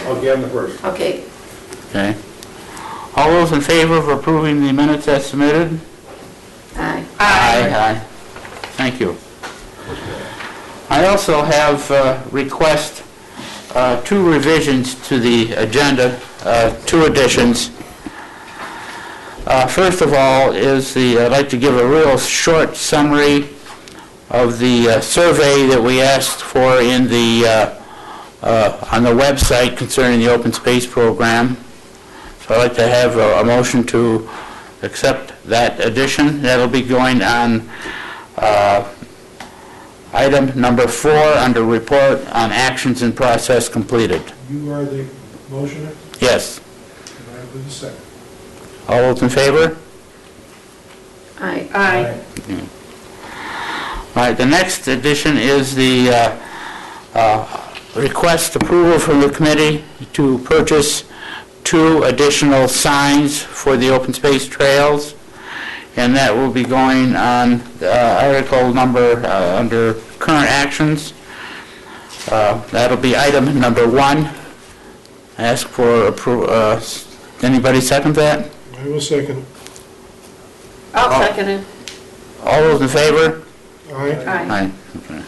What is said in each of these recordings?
Okay, I'm the first. Okay. Okay. All those in favor of approving the minutes as submitted? Aye. Aye. Thank you. I also have request 2 revisions to the agenda, 2 additions. First of all is I'd like to give a real short summary of the survey that we asked for in on the website concerning the open space program. So I'd like to have a motion to accept that addition. That'll be going on item number 4 under report on actions and process completed. You are the motioner, Yes. and I will the second. All those in favor? Aye. Aye. All right, the next addition is the request approval from the committee to purchase 2 additional signs for the open space trails, and that will be going on article number under current actions. That'll be item number 1. Ask for approval. Anybody second that? I will second. I'll second it. All those in favor? Aye. Aye. Okay.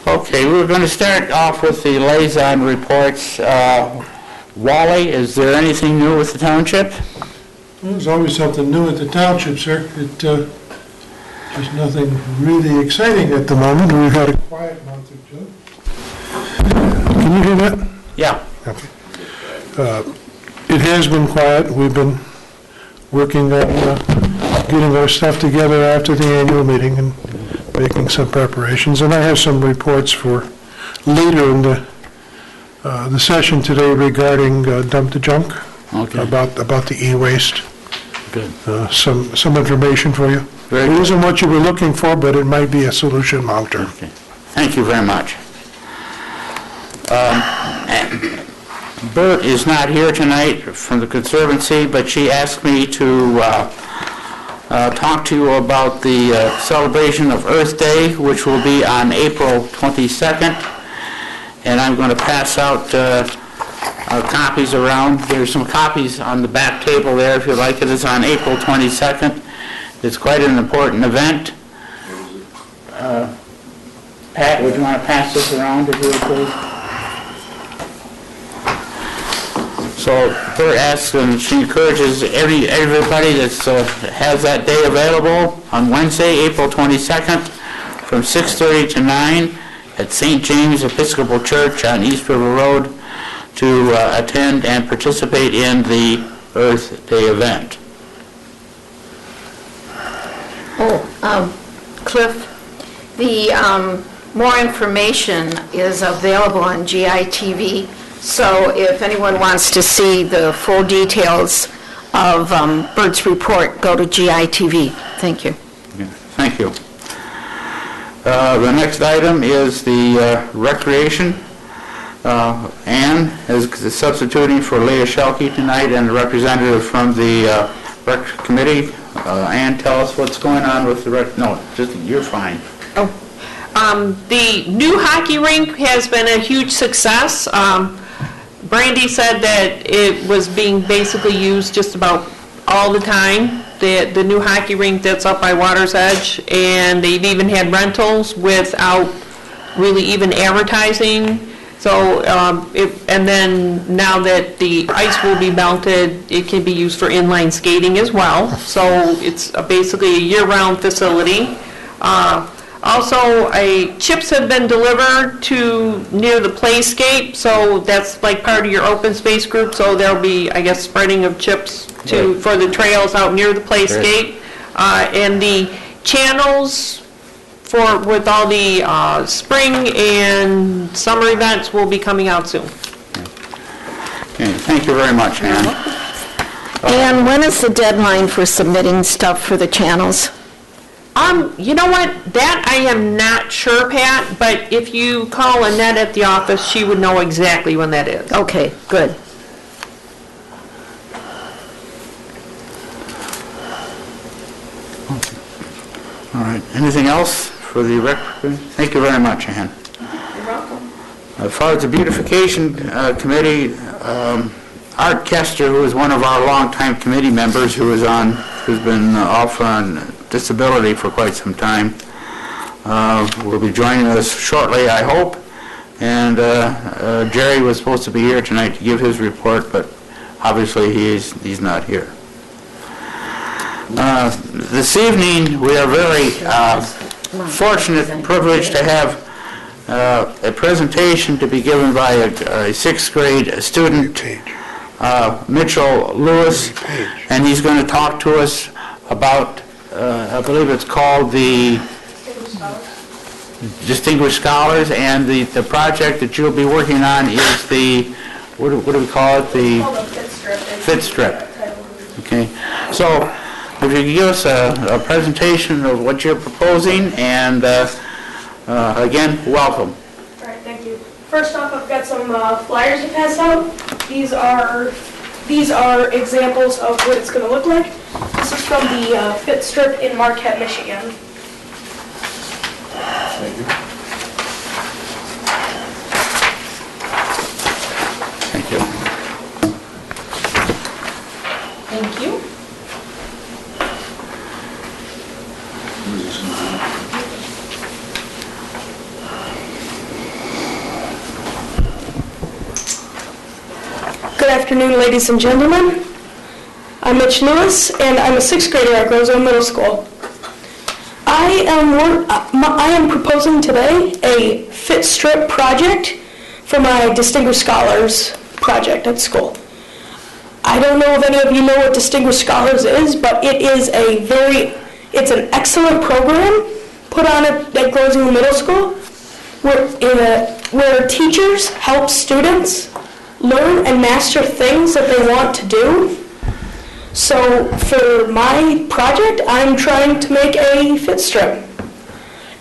Okay, we're going to start off with the liaison reports. Wally, is there anything new with the township? Well, there's always something new at the township, sir. There's nothing really exciting at the moment. We've had a quiet month or 2. Can you hear that? Yeah. Okay. It has been quiet. We've been working on getting our stuff together after the annual meeting and making some preparations. And I have some reports for later in the session today regarding dump the junk, Okay. about the e-waste. Good. Some information for you. Very It good. isn't what you were looking for, but it might be a solution long-term. Okay. Thank you very much. Bert is not here tonight from the Conservancy, but she asked me to talk to you about the celebration of Earth Day, which will be on April 22nd. And I'm going to pass out copies around. There's some copies on the back table there if you like it. It's on April 22nd. It's quite an important event. Pat, would you want to pass this around if you would, please? So Bert asks, and she encourages everybody that has that day available on Wednesday, April 22nd, from 6:30 to 9 at St. James Episcopal Church on East River Road to attend and participate in the Earth Day event. Cliff, the more information is available on GITV, so if anyone wants to see the full details of Bert's report, go to GITV. Thank you. Yeah, thank you. The next item is the recreation. Ann is substituting for Leah Shelkey tonight, and a representative from the rec committee. Ann, tell us what's going on with the rec. No, just you're fine. Oh, the new hockey rink has been a huge success. Brandy said that it was being basically used just about all the time. The new hockey rink that's up by Water's Edge, and they've even had rentals without really even advertising. So, and then now that the ice will be melted, it can be used for inline skating as well. So it's basically a year-round facility. Also, chips have been delivered to near the playscape, so that's like part of your open space group. So there'll be, I guess, spreading of chips for the trails out near the playscape, and the channels with all the spring and summer events will be coming out soon. Okay, thank you very much, Ann. And when is the deadline for submitting stuff for the channels? You know what? That I am not sure, Pat, but if you call Annette at the office, she would know exactly when that is. Okay, good. All right, anything else for the rec? Thank you very much, Ann. You're welcome. As far as the beautification committee, Art Kester, who is one of our longtime committee members, who's been off on disability for quite some time, will be joining us shortly, I hope. And Jerry was supposed to be here tonight to give his report, but obviously he's not here. This evening, we are very fortunate and privileged to have a presentation to be given by a sixth grade student, Mitchell Lewis, and he's going to talk to us about, I believe it's called the Distinguished Scholars, and the project that you'll be working on is the, what do we call it? The fit strip. Okay, so if you could give us a presentation of what you're proposing, and again, welcome. All right, thank you. First off, I've got some flyers to pass out. These are examples of what it's going to look like. This is from the Fit Strip in Marquette, Michigan. Thank you. Thank you. Thank you. Good afternoon, ladies and gentlemen. I'm Mitch Lewis, and I'm a sixth grader at Grosvenor Middle School. I am proposing today a fit strip project for my Distinguished Scholars project at school. I don't know if any of you know what Distinguished Scholars is, but it's an excellent program put on at Grosvenor Middle School where teachers help students learn and master things that they want to do. So for my project, I'm trying to make a fit strip.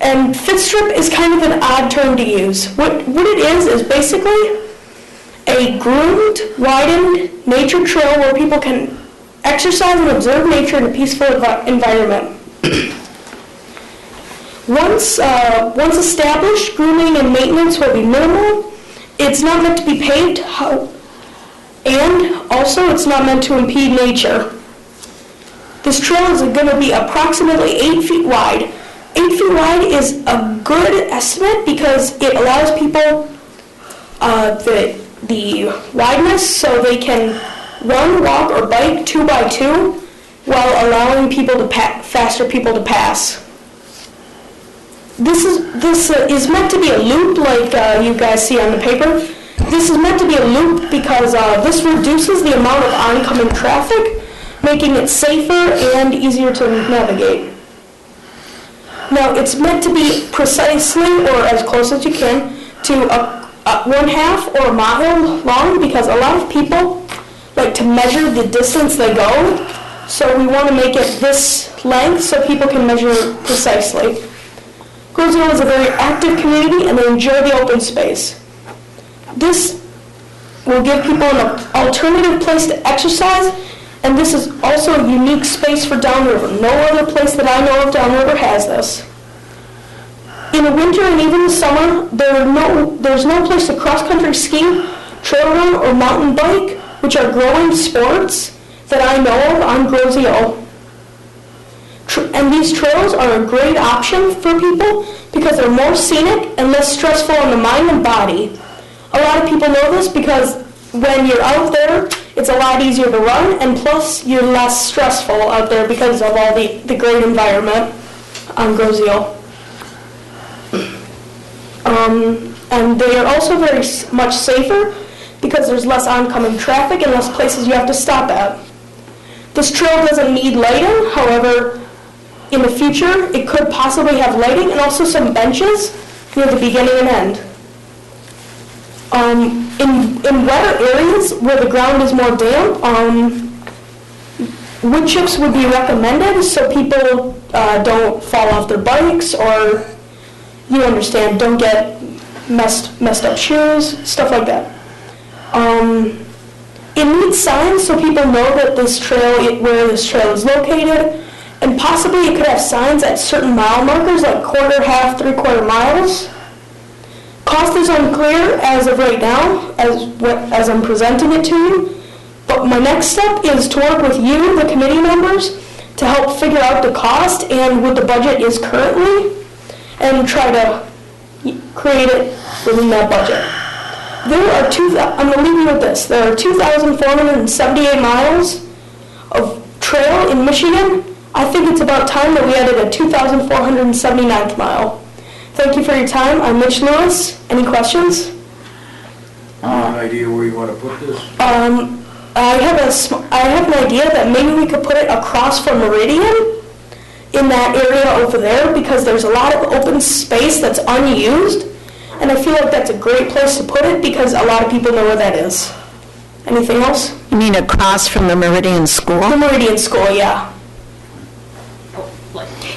And fit strip is kind of an odd term to use. What it is basically a groomed, widened nature trail where people can exercise and observe nature in a peaceful environment. Once established, grooming and maintenance will be minimal. It's not meant to be paved, and also it's not meant to impede nature. This trail is going to be approximately 8 feet wide. 8 feet wide is a good estimate because it allows people the wideness so they can run, walk, or bike 2 by 2 while allowing faster people to pass. This is meant to be a loop like you guys see on the paper. This is meant to be a loop because this reduces the amount of oncoming traffic, making it safer and easier to navigate. Now, it's meant to be precisely, or as close as you can, to 1/2 or a mile long because a lot of people like to measure the distance they go. So we want to make it this length so people can measure precisely. Grosvenor is a very active community and they enjoy the open space. This will give people an alternative place to exercise, and this is also a unique space for downriver. No other place that I know of downriver has this. In the winter and even the summer, there's no place to cross-country ski, trail run, or mountain bike, which are growing sports that I know of on Grosio. And these trails are a great option for people because they're more scenic and less stressful on the mind and body. A lot of people know this because when you're out there, it's a lot easier to run, and plus you're less stressful out there because of all the great environment on Grosio. And they are also very much safer because there's less oncoming traffic and less places you have to stop at. This trail doesn't need lighting, however, in the future it could possibly have lighting and also some benches near the beginning and end. In wetter areas where the ground is more damp, wood chips would be recommended so people don't fall off their bikes or, you understand, don't get messed up shoes, stuff like that. It needs signs so people know that where this trail is located, and possibly it could have signs at certain mile markers like quarter, half, 3/4 miles. cost is unclear as of right now, as I'm presenting it to you. But my next step is to work with you, the committee members, to help figure out the cost and what the budget is currently, and try to create it within that budget. I'm going to leave you with this. There are 2,478 miles of trail in Michigan. I think it's about time that we added a 2,479th mile. Thank you for your time. I'm Mitch Lewis. Any questions? An idea where you want to put this? I have an idea that maybe we could put it across from Meridian in that area over there, because there's a lot of open space that's unused, and I feel like that's a great place to put it because a lot of people know where that is. Anything else? You mean across from the Meridian School? The Meridian School, yeah.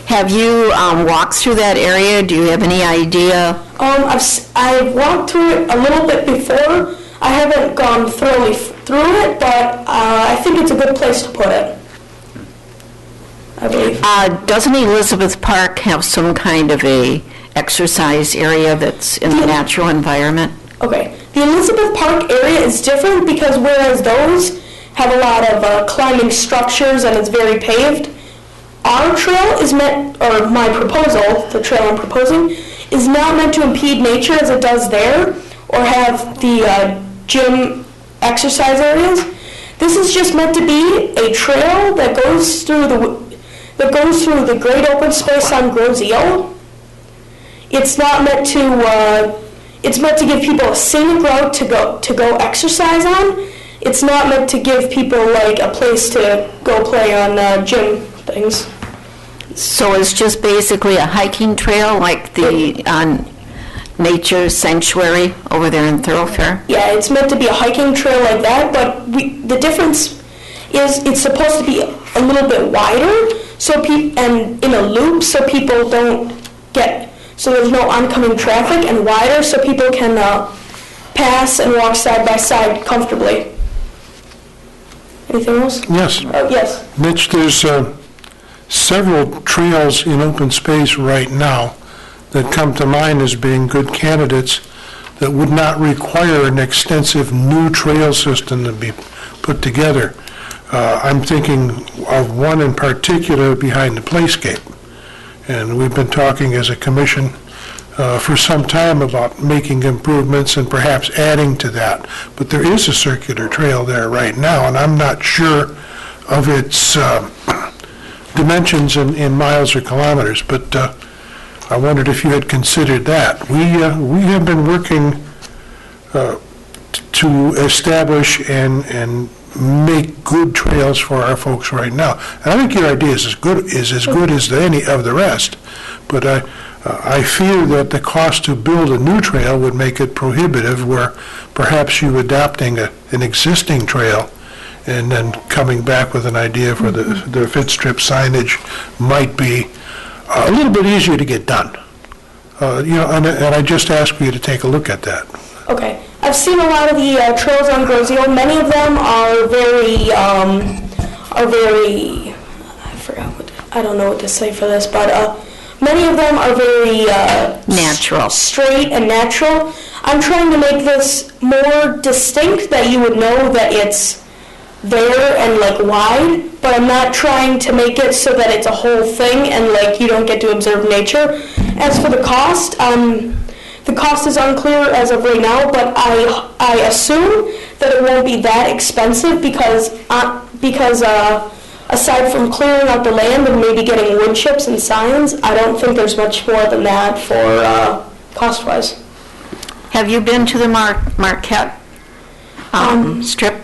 Have you walked through that area? Do you have any idea? I've walked through it a little bit before. I haven't gone thoroughly through it, but I think it's a good place to put it, I believe. Doesn't Elizabeth Park have some kind of a exercise area that's in the natural environment? Okay. The Elizabeth Park area is different because whereas those have a lot of climbing structures and it's very paved, our trail is meant, or my proposal, the trail I'm proposing, is not meant to impede nature as it does there, or have the gym exercise areas. This is just meant to be a trail that goes through the great open space on Groseal. It's not meant to. It's meant to give people a scenic route to go exercise on. It's not meant to give people like a place to go play on gym things. So it's just basically a hiking trail like the nature sanctuary over there in Thoroughfare? Yeah, it's meant to be a hiking trail like that, but the difference is it's supposed to be a little bit wider, and in a loop, so people don't get, so there's no oncoming traffic, and wider, so people can pass and walk side by side comfortably. Anything else? Yes. Yes. Mitch, there's several trails in open space right now that come to mind as being good candidates that would not require an extensive new trail system to be put together. I'm thinking of one in particular behind the Playscape. And we've been talking as a commission for some time about making improvements and perhaps adding to that. But there is a circular trail there right now, and I'm not sure of its dimensions in miles or kilometers, but I wondered if you had considered that. We have been working to establish and make good trails for our folks right now. And I think your idea is as good as any of the rest, but I fear that the cost to build a new trail would make it prohibitive, where perhaps you adopting an existing trail and then coming back with an idea for the fit strip signage might be a little bit easier to get done. And I just ask you to take a look at that. Okay. I've seen a lot of the trails on Groseal. Many of them are very, I don't know what to say for this, but many of them are very natural, straight and natural. I'm trying to make this more distinct, that you would know that it's there and like wide, but I'm not trying to make it so that it's a whole thing and like you don't get to observe nature. As for the cost is unclear as of right now, but I assume that it won't be that expensive because aside from clearing out the land and maybe getting wood chips and signs, I don't think there's much more than that for cost-wise. Have you been to the Marquette strip?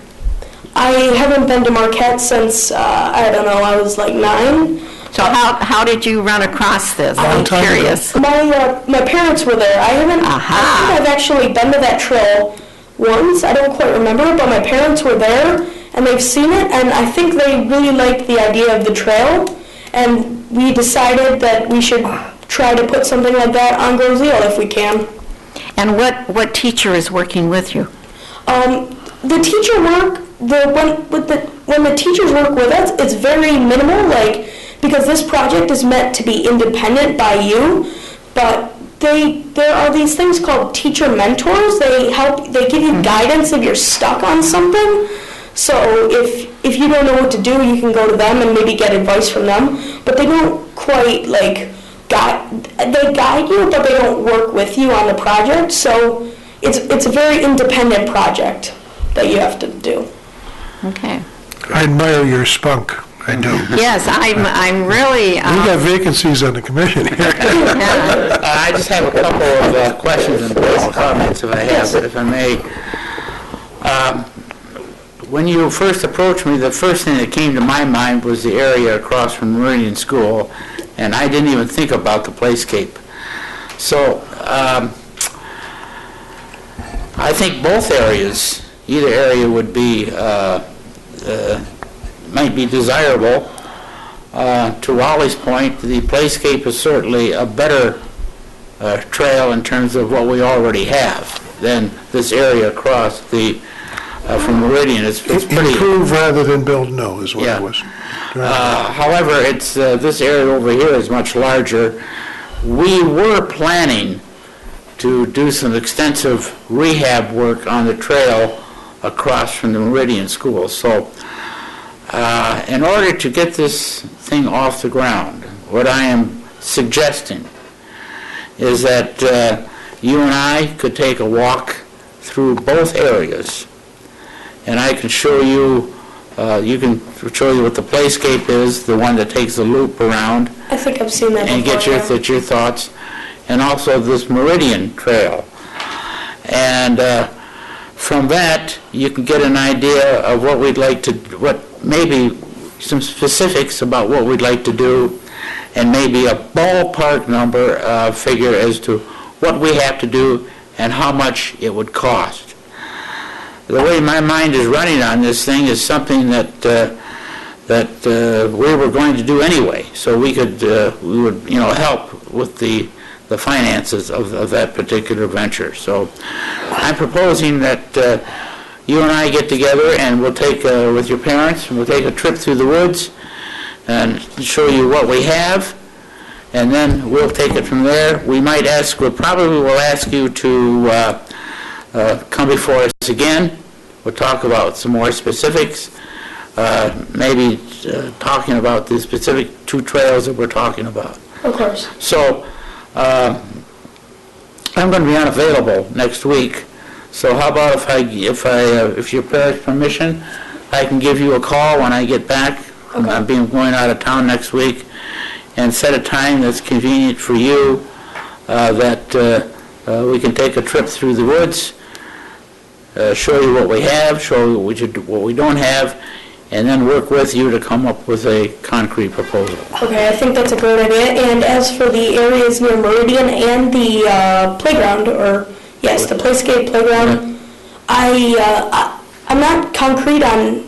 I haven't been to Marquette since, I don't know, I was like 9. So how did you run across this? I'm curious. My parents were there. I think I've actually been to that trail once. I don't quite remember, but my parents were there and they've seen it, and I think they really liked the idea of the trail, and we decided that we should try to put something like that on Groseal if we can. And what teacher is working with you? The teacher work, when the teachers work with us, it's very minimal, because this project is meant to be independent by you, but there are these things called teacher mentors. They give you guidance if you're stuck on something. So if you don't know what to do, you can go to them and maybe get advice from them. But they don't quite they guide you, but they don't work with you on the project. So it's a very independent project that you have to do. Okay. I admire your spunk, I do. Yes, I'm really... We got vacancies on the commission here. yeah. I just have a couple of questions and comments, if I may. When you first approached me, the first thing that came to my mind was the area across from Meridian School, and I didn't even think about the playscape. So I think both areas, either area would be might be desirable. To Wally's point, the playscape is certainly a better trail in terms of what we already have than this area across the from Meridian. It's pretty Improve rather than build new is what Yeah. it was. however, it's this area over here is much larger. We were planning to do some extensive rehab work on the trail across from the Meridian School. So in order to get this thing off the ground, what I am suggesting is that you and I could take a walk through both areas, and I can show you, you can show you what the playscape is, the one that takes the loop around, I think I've seen that and before. get your thoughts, and also this Meridian Trail. And from that, you can get an idea of what we'd like to, maybe some specifics about what we'd like to do, and maybe a ballpark number figure as to what we have to do and how much it would cost. The way my mind is running on this thing is something that we were going to do anyway, so we would help with the finances of that particular venture. So I'm proposing that you and I get together and we'll take, with your parents, we'll take a trip through the woods and show you what we have, and then we'll take it from there. We probably will ask you to come before us again. We'll talk about some more specifics, maybe talking about the specific two trails that we're talking about. Of course. So I'm going to be unavailable next week. So how about if your parents' permission, I can give you a call when I get back. Okay. I'm going out of town next week, and set a time that's convenient for you, that we can take a trip through the woods, show you what we have, show you what we don't have, and then work with you to come up with a concrete proposal. Okay, I think that's a great idea. And as for the areas near Meridian and the playground, the playscape playground, I'm not concrete on,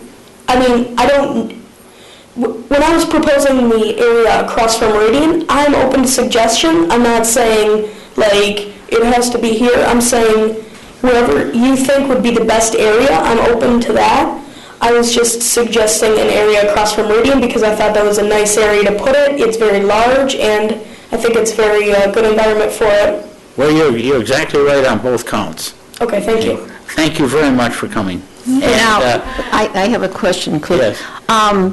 when I was proposing the area across from Meridian, I'm open to suggestion. I'm not saying, it has to be here. I'm saying wherever you think would be the best area, I'm open to that. I was just suggesting an area across from Meridian because I thought that was a nice area to put it. It's very large, and I think it's very good environment for it. Well, you're exactly right on both counts. Okay, thank you. Thank you very much for coming. Now, I have a question, Cliff. Yes.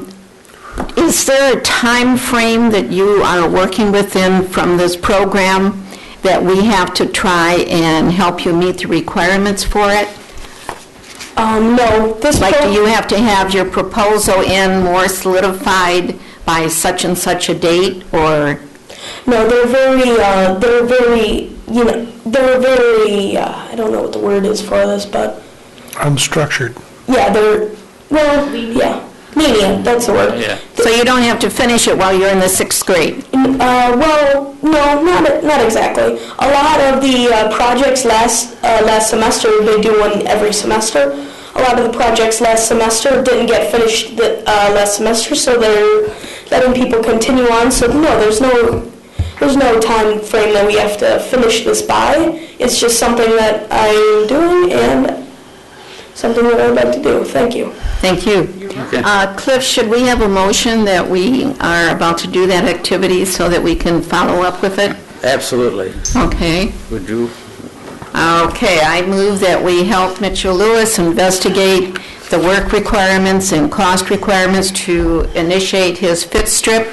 Is there a time frame that you are working within from this program that we have to try and help you meet the requirements for it? No. Do you have to have your proposal in more solidified by such and such a date, or? No, they're very, I don't know what the word is for this, but, Unstructured. yeah, lenient, that's the word. Yeah. So you don't have to finish it while you're in the 6th grade? Well, no, not exactly. A lot of the projects last semester, they do one every semester. A lot of the projects last semester didn't get finished last semester, so they're letting people continue on. So no, there's no time frame that we have to finish this by. It's just something that I'm doing and something that I'd like to do. Thank you. Thank you. Okay. Cliff, should we have a motion that we are about to do that activity so that we can follow up with it? Absolutely. Okay. Would you? Okay, I move that we help Mitchell Lewis investigate the work requirements and cost requirements to initiate his fifth strip,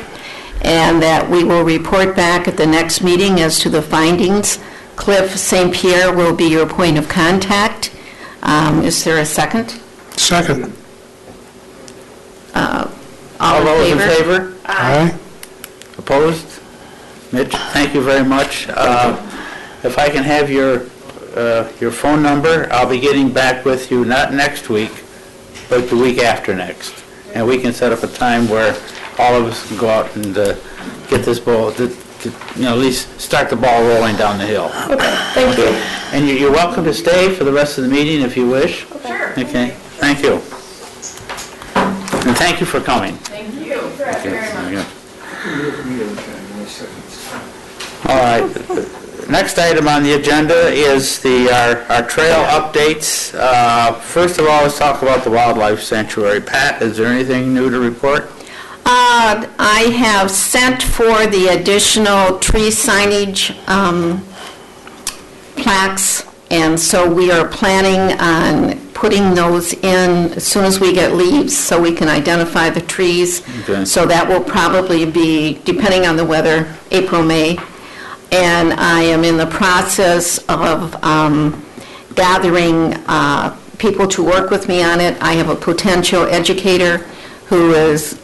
and that we will report back at the next meeting as to the findings. Cliff St. Pierre will be your point of contact. Is there a second? Second. All those in favor? Aye. Opposed? Mitch, thank you very much. If I can have your phone number, I'll be getting back with you not next week, but the week after next. And we can set up a time where all of us can go out and get this ball, at least start the ball rolling down the hill. Okay, thank you. And you're welcome to stay for the rest of the meeting if you wish. Sure. Okay, thank you. And thank you for coming. Thank you. Okay. All right. Next item on the agenda is our trail updates. First of all, let's talk about the wildlife sanctuary. Pat, is there anything new to report? I have sent for the additional tree signage plaques, and so we are planning on putting those in as soon as we get leaves so we can identify the trees. Okay. So that will probably be, depending on the weather, April, May. And I am in the process of gathering people to work with me on it. I have a potential educator who is,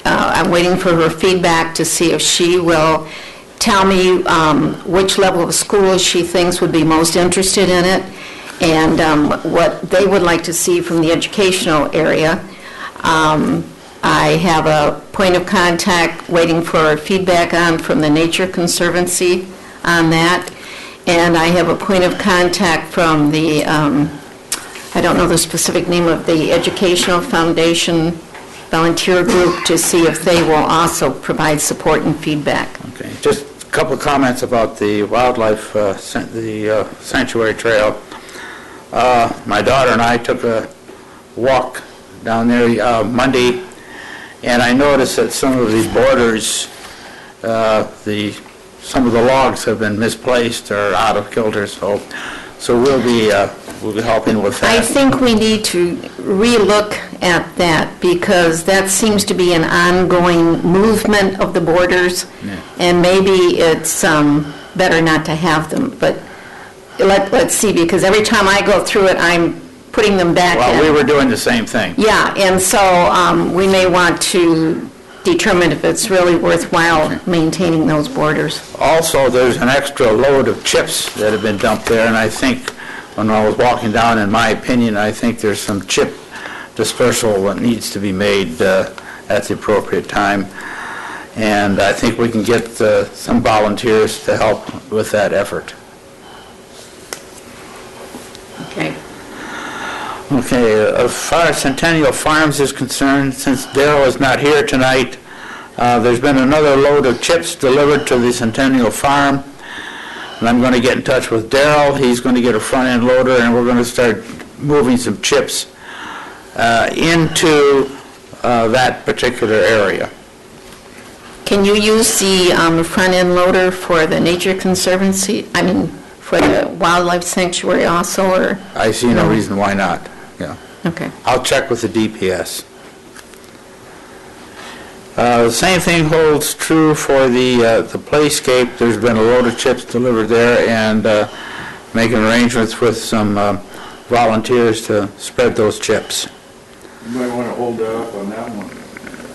I'm waiting for her feedback to see if she will tell me which level of school she thinks would be most interested in it, and what they would like to see from the educational area. I have a point of contact waiting for feedback on from the Nature Conservancy on that, and I have a point of contact from the, I don't know the specific name of the Educational Foundation volunteer group, to see if they will also provide support and feedback. Okay, just a couple of comments about the wildlife, the sanctuary trail. My daughter and I took a walk down there Monday, and I noticed that some of these borders, some of the logs have been misplaced or out of kilter, so we'll be helping with that. I think we need to relook at that, because that seems to be an ongoing movement of the borders, Yeah. and maybe it's better not to have them, but let's see, because every time I go through it, I'm putting them back in. Well, we were doing the same thing. Yeah, and so we may want to determine if it's really worthwhile maintaining those borders. Also, there's an extra load of chips that have been dumped there, and I think when I was walking down, in my opinion, I think there's some chip dispersal that needs to be made at the appropriate time. And I think we can get some volunteers to help with that effort. Okay. Okay, as far as Centennial Farms is concerned, since Darrell is not here tonight, there's been another load of chips delivered to the Centennial Farm, and I'm going to get in touch with Darrell. He's going to get a front-end loader, and we're going to start moving some chips into that particular area. Can you use the front-end loader for the Nature Conservancy, I mean, for the Wildlife Sanctuary also, or? I see no reason why not, yeah. Okay. I'll check with the DPS. The same thing holds true for the Playscape. There's been a load of chips delivered there, and making arrangements with some volunteers to spread those chips. You might want to hold off on that one.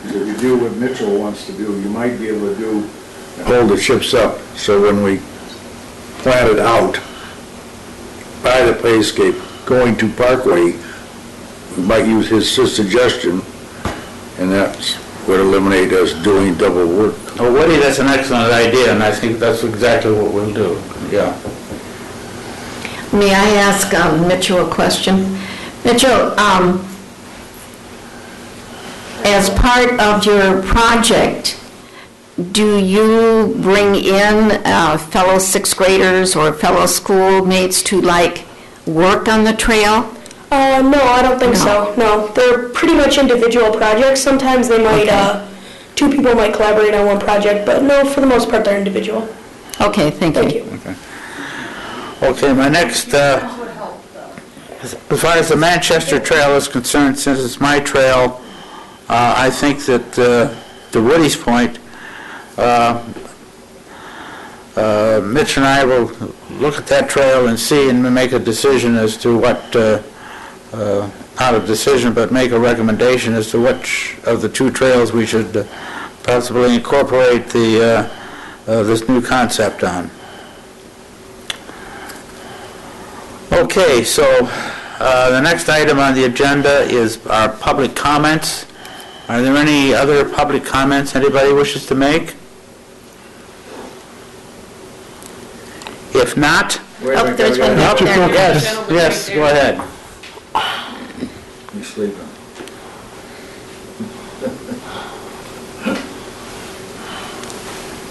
If you do what Mitchell wants to do, you might be able to hold the chips up, so when we plant it out by the playscape going to Parkway, we might use his suggestion, and that would eliminate us doing double work. Oh, Woody, that's an excellent idea, and I think that's exactly what we'll do, yeah. May I ask Mitchell a question? Mitchell, as part of your project, do you bring in fellow sixth graders or fellow schoolmates to work on the trail? No, I don't think so. No, they're pretty much individual projects. Sometimes they might, two people might collaborate on one project, but no, for the most part, they're individual. Okay, thank Thank you. you. Okay, my next, as far as the Manchester Trail is concerned, since it's my trail, I think that to Woody's point, Mitch and I will look at that trail and see and make a decision as to what, not a decision, but make a recommendation as to which of the two trails we should possibly incorporate this new concept on. Okay, so the next item on the agenda is our public comments. Are there any other public comments anybody wishes to make? If not, Wait a Oh, minute, there's I one gotta- back there. yes, go ahead. He's sleeping.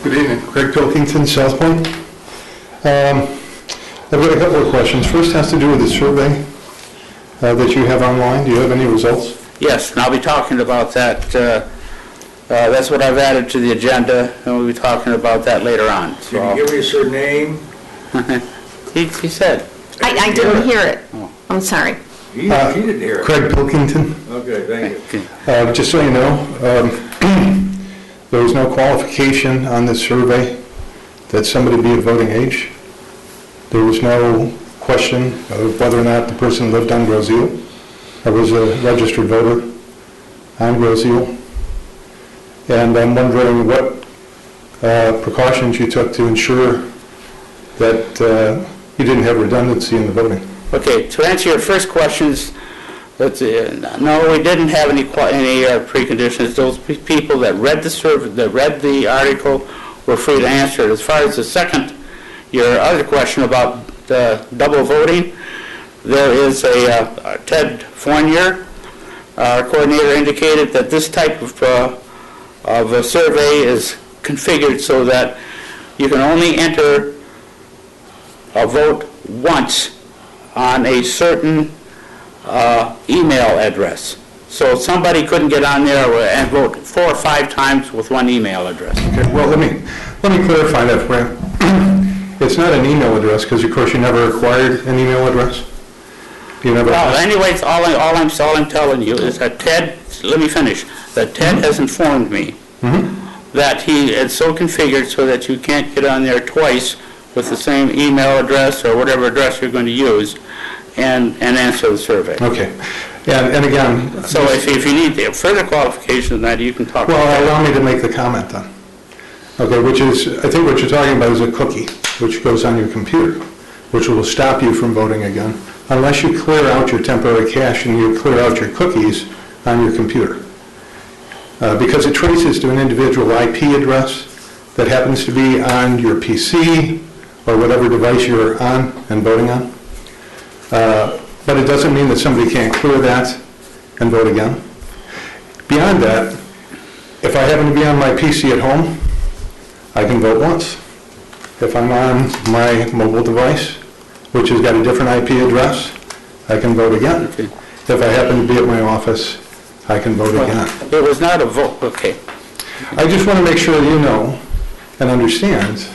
Good evening, Craig Pilkington, South Point. I've got a couple of questions. First has to do with the survey that you have online. Do you have any results? Yes, and I'll be talking about that. That's what I've added to the agenda, and we'll be talking about that later on. Can you give us your name? He said. I didn't hear it. I'm sorry. He didn't hear it. Craig Pilkington. Okay, thank you. Just so you know, there was no qualification on this survey that somebody be of voting age. There was no question of whether or not the person lived on Groseal. I was a registered voter on Groseal. And I'm wondering what precautions you took to ensure that you didn't have redundancy in the voting. Okay, to answer your first questions, no, we didn't have any preconditions. Those people that read the survey, that read the article, were free to answer it. As far as the second, your other question about double voting, there is a Ted Fournier, our coordinator, indicated that this type of a survey is configured so that you can only enter a vote once on a certain email address. So somebody couldn't get on there and vote 4 or 5 times with one email address. Okay, well, let me clarify that for you. It's not an email address because, of course, you never acquired an email address. You never. Well, anyways, all I'm telling you is that Ted, let me finish, that Ted has informed me that it's so configured so that you can't get on there twice with the same email address or whatever address you're going to use and answer the survey. Okay. And again. So if you need further qualifications than that, you can talk about Well, that. allow me to make the comment then. Okay, which is, I think what you're talking about is a cookie, which goes on your computer, which will stop you from voting again, unless you clear out your temporary cache and you clear out your cookies on your computer. Because it traces to an individual IP address that happens to be on your PC or whatever device you're on and voting on. But it doesn't mean that somebody can't clear that and vote again. Beyond that, if I happen to be on my PC at home, I can vote once. If I'm on my mobile device, which has got a different IP address, I can vote again. Okay. If I happen to be at my office, I can vote again. It was not a vote, okay. I just want to make sure you know and understand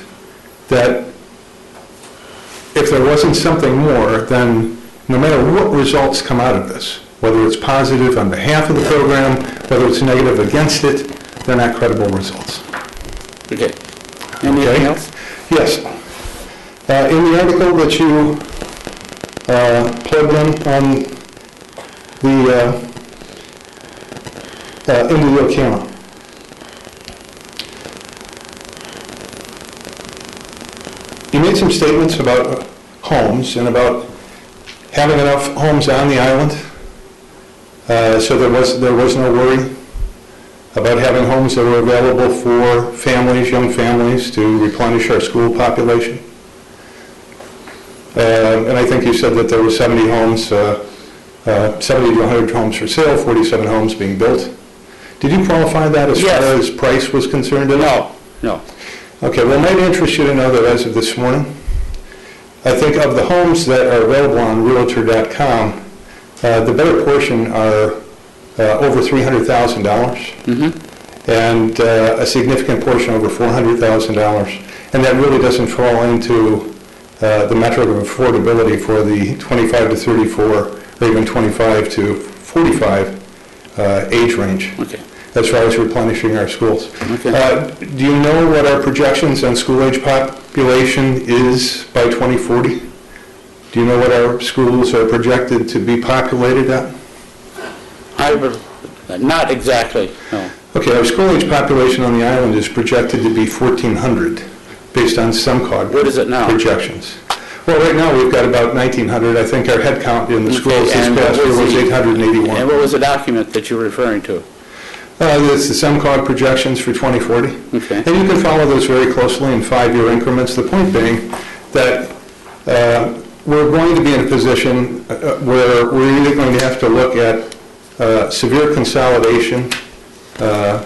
that if there wasn't something more, then no matter what results come out of this, whether it's positive on behalf of the program, whether it's negative against it, they're not credible results. Okay. Anything Okay. else? Yes. In the article that you plugged in on the into the Ocama, you made some statements about homes and about having enough homes on the island, so there was no worry about having homes that were available for families, young families, to replenish our school population. And I think you said that there were 70 homes, 70 to 100 homes for sale, 47 homes being built. Did you qualify that as Yes. far as price was concerned? No. Okay, well, it might interest you to know that as of this morning, I think of the homes that are available on Realtor.com, the better portion are over $300,000, and a significant portion over $400,000. And that really doesn't fall into the metric of affordability for the 25 to 34, or even 25 to 45 age range. Okay. As far as replenishing our schools. Okay. Do you know what our projections on school-age population is by 2040? Do you know what our schools are projected to be populated at? Not exactly, no. Okay, our school-age population on the island is projected to be 1,400, based on SEMCOG What is it now? projections. Well, right now, we've got about 1,900. I think our head count in the schools this and past what year was the- 881. And what was the document that you're referring to? It's the SEMCOG projections for 2040. Okay. And you can follow those very closely in 5-year increments. The point being that we're going to be in a position where we're either going to have to look at severe consolidation or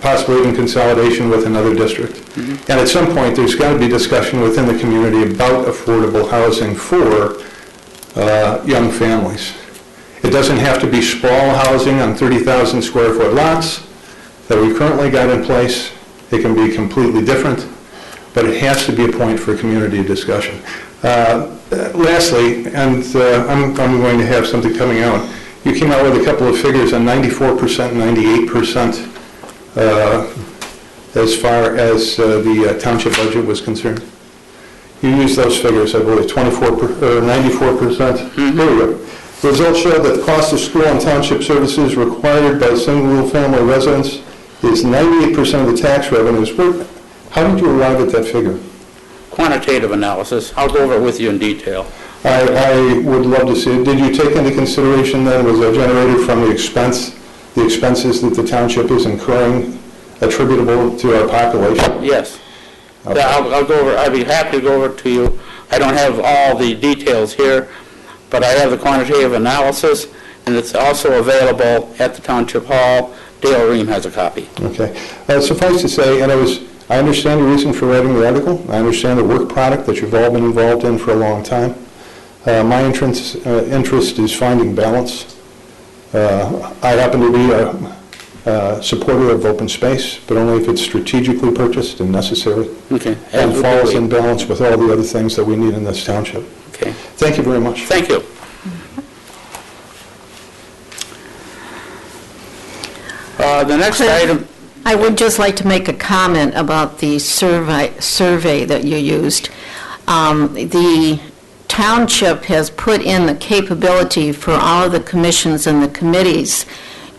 possibly even consolidation with another district. And at some point, there's got to be discussion within the community about affordable housing for young families. It doesn't have to be sprawl housing on 30,000 square foot lots that we've currently got in place. It can be completely different, but it has to be a point for community discussion. Lastly, and I'm going to have something coming out, you came out with a couple of figures on 94% and 98% as far as the township budget was concerned. You used those figures, I believe, 94%. Here we go. The results show that the cost of school and township services required by single family residents is 98% of the tax revenues. How did you arrive at that figure? Quantitative analysis. I'll go over it with you in detail. I would love to see it. Did you take into consideration then, was that generated from the expenses that the township is incurring attributable to our population? Yes. Okay. I'll go over, I'd be happy to go over it to you. I don't have all the details here, but I have the quantitative analysis, and it's also available at the Township Hall. Dale Ream has a copy. Okay. Suffice to say, and I understand the reason for writing the article. I understand the work product that you've all been involved in for a long time. My interest is finding balance. I happen to be a supporter of open space, but only if it's strategically purchased and necessary. Okay. And falls in balance with all the other things that we need in this township. Okay. Thank you very much. Thank you. The next item. I would just like to make a comment about the survey that you used. The township has put in the capability for all of the commissions and the committees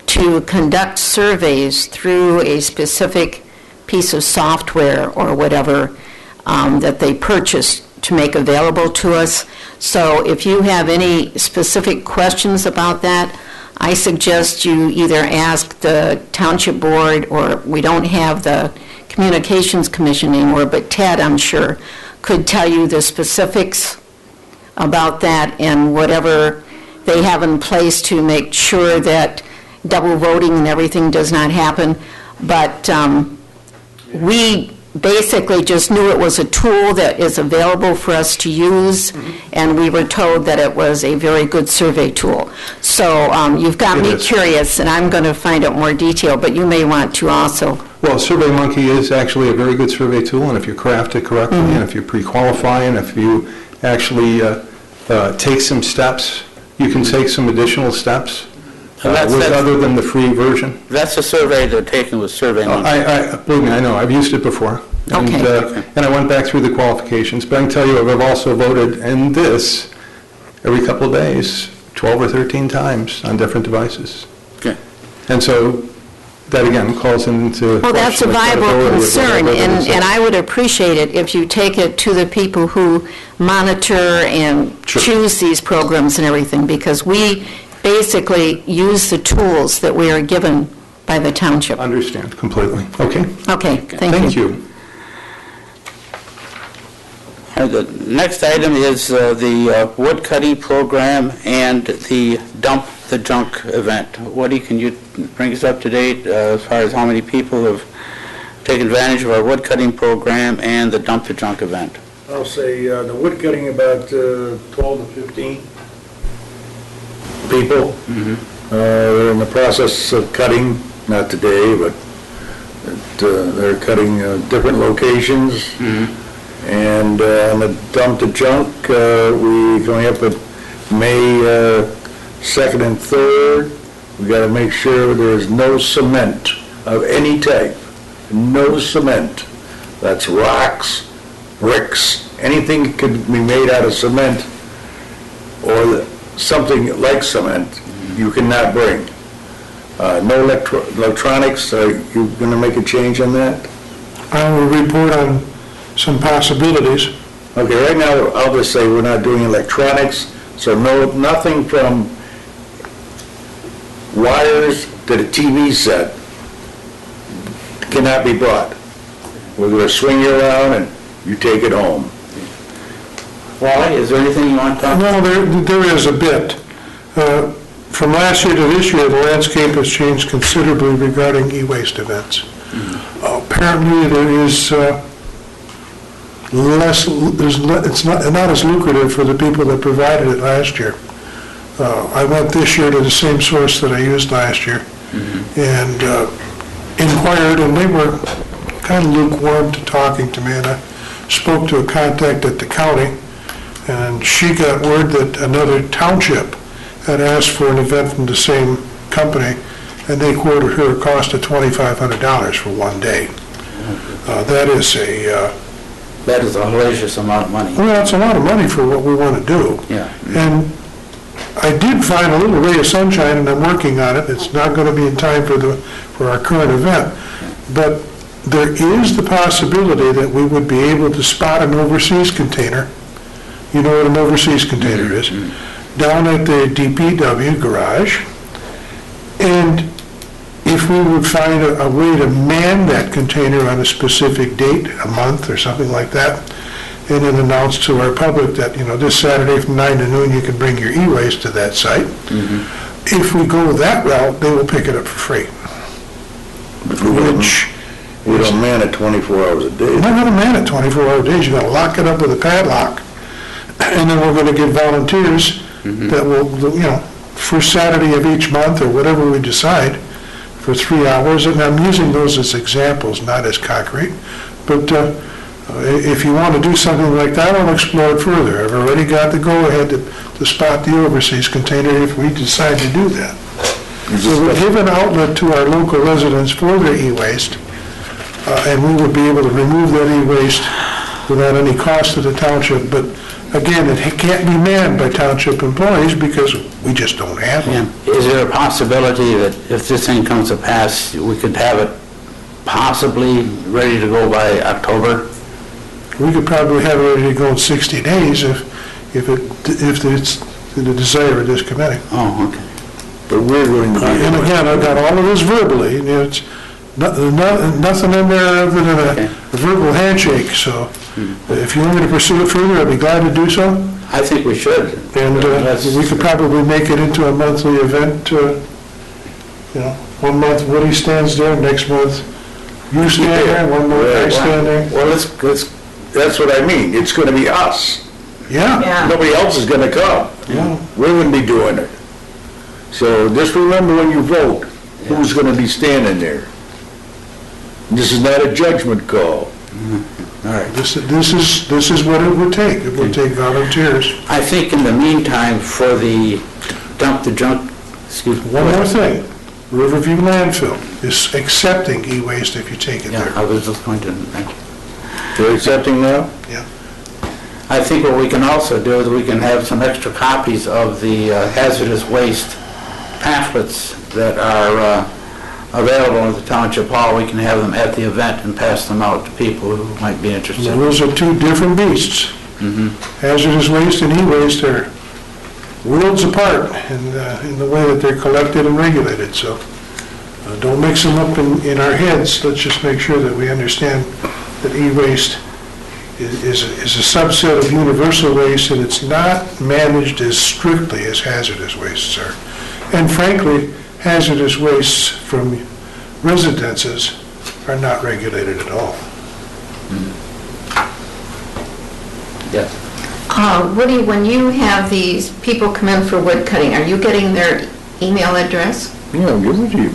to conduct surveys through a specific piece of software or whatever that they purchased to make available to us. So if you have any specific questions about that, I suggest you either ask the township board, or we don't have the communications commission anymore, but Ted, I'm sure, could tell you the specifics about that and whatever they have in place to make sure that double voting and everything does not happen. But we basically just knew it was a tool that is available for us to use, and we were told that it was a very good survey tool. So you've got me curious, and I'm going to find out more detail, but you may want to also. Well, SurveyMonkey is actually a very good survey tool, and if you craft it correctly, and if you pre-qualify, and if you actually take some steps, you can take some additional steps other than the free version. That's the survey they're taking with SurveyMonkey. Believe me, I know. I've used it before. Okay. And I went back through the qualifications, but I can tell you I've also voted in this every couple of days, 12 or 13 times on different devices. Okay. And so that, again, calls into Well, that's a question the viable credibility of concern, whatever it is. and I would appreciate it if you take it to the people who monitor and Sure. choose these programs and everything, because we basically use the tools that we are given by the township. Understand completely. Okay. Okay, thank you. The next item is the wood cutting program and the Dump the Junk event. Woody, can you bring us up to date as far as how many people have taken advantage of our wood cutting program and the Dump the Junk event? I'll say the wood cutting, about 12 to 15 people. They're in the process of cutting, not today, but they're cutting different locations. And on the dump to junk, we going up at May 2nd and 3rd. We got to make sure there's no cement of any type. No cement. That's rocks, bricks, anything that could be made out of cement or something like cement, you cannot bring. No electronics. Are you going to make a change on that? I will report on some possibilities. Okay, right now, I'll just say we're not doing electronics, so nothing from wires to the TV set cannot be brought. We're going to swing you around and you take it home. Wally, is there anything you want to talk about? No, there is a bit. From last year to this year, the landscape has changed considerably regarding e-waste events. Apparently, there is it's not as lucrative for the people that provided it last year. I went this year to the same source that I used last year and inquired, and they were kind of lukewarm to talking to me, and I spoke to a contact at the county, and she got word that another township had asked for an event from the same company, and they quoted her a cost of $2,500 for one day. That is a hellacious amount of money. well, it's a lot of money for what we want to do. Yeah. And I did find a little ray of sunshine, and I'm working on it. It's not going to be in time for our current event. But there is the possibility that we would be able to spot an overseas container. You know what an overseas container is? Down at the DPW garage. And if we would find a way to man that container on a specific date, a month or something like that, and then announce to our public that, this Saturday from 9 to noon, you can bring your e-waste to that site. If we go that route, they will pick it up for free. Which We don't man it 24 hours a day. We're not going to man it 24-hour days. You're going to lock it up with a padlock. And then we're going to get volunteers that will, first Saturday of each month or whatever we decide for 3 hours. And I'm using those as examples, not as concrete. But if you want to do something like that, I'll explore it further. I've already got the go-ahead to spot the overseas container if we decide to do that. So we give an outlet to our local residents for their e-waste, and we would be able to remove that e-waste without any cost to the township. But again, it can't be manned by township employees because we just don't have them. Yeah. Is there a possibility that if this thing comes to pass, we could have it possibly ready to go by October? We could probably have it ready to go in 60 days if it's the desire of this committee. Oh, okay. But we're going to be... And again, I've got all of this verbally, it's nothing in there other than a verbal handshake, so if you want me to pursue it further, I'd be glad to do so. I think we should. And we could probably make it into a monthly event, 1 month Woody stands there, next month you stand there, 1 month I stand there. Well, that's what I mean, it's going to be us. Yeah. Nobody else is going to come. Yeah. We're going to be doing it. So just remember when you vote, who's going to be standing there. This is not a judgment call. All right. This is what it would take. It would take volunteers. I think in the meantime, for the dump the junk, One more thing. Riverview landfill is accepting e-waste if you take it Yeah, there. I was just going to, thank you. They're accepting now? Yeah. I think what we can also do is we can have some extra copies of the hazardous waste pamphlets that are available at the Township Hall. We can have them at the event and pass them out to people who might be interested. Now, those are two different beasts. Hazardous waste and e-waste are worlds apart in the way that they're collected and regulated. So don't mix them up in our heads. Let's just make sure that we understand that e-waste is a subset of universal waste, and it's not managed as strictly as hazardous wastes are. And frankly, hazardous wastes from residences are not regulated at all. Yes. Woody, when you have these people come in for wood cutting, are you getting their email address? Yeah, I'll give it to you.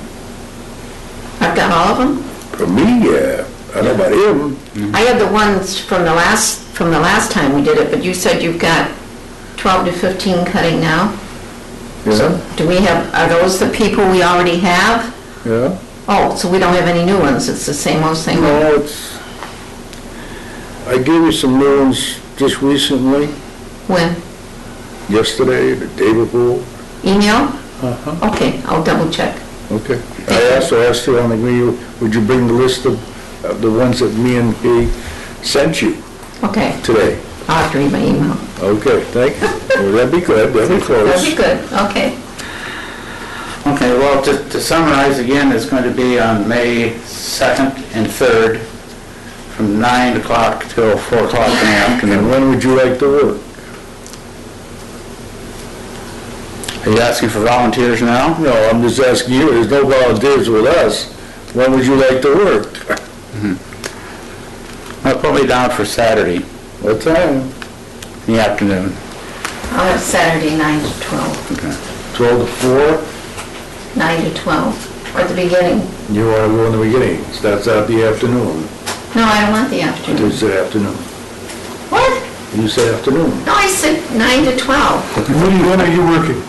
I've got all of them? For me, yeah. I don't know about him. I had the ones from the last time we did it, but you said you've got 12 to 15 cutting now? Yeah, Do we have, are those the people we already have? yeah. Oh, so we don't have any new ones, it's the same old thing? No, it's, I gave you some new ones just recently, When? yesterday, the day before. Email? Uh-huh. Okay, I'll double check. Okay. I also asked you on the mail, would you bring the list of the ones that me and he sent you Okay, today? I'll have to read my email. Okay, thank you. Well, that'd be good, that'd be close. That'd be good, okay. Okay, well, to summarize again, it's going to be on May 2nd and 3rd, from 9 o'clock till 4 o'clock in the And afternoon. when would you like to work? Are you asking for volunteers now? No, I'm just asking you, there's no volunteers with us. When would you like to work? Well, put me down for Saturday What time? in the afternoon. I'll have Saturday 9 to 12. 12 to 4? 9 to 12, or at the beginning. You want to go in the beginning, starts out the afternoon. No, I don't want the afternoon. You said afternoon. What? You said afternoon. No, I said 9 to 12. When are you working?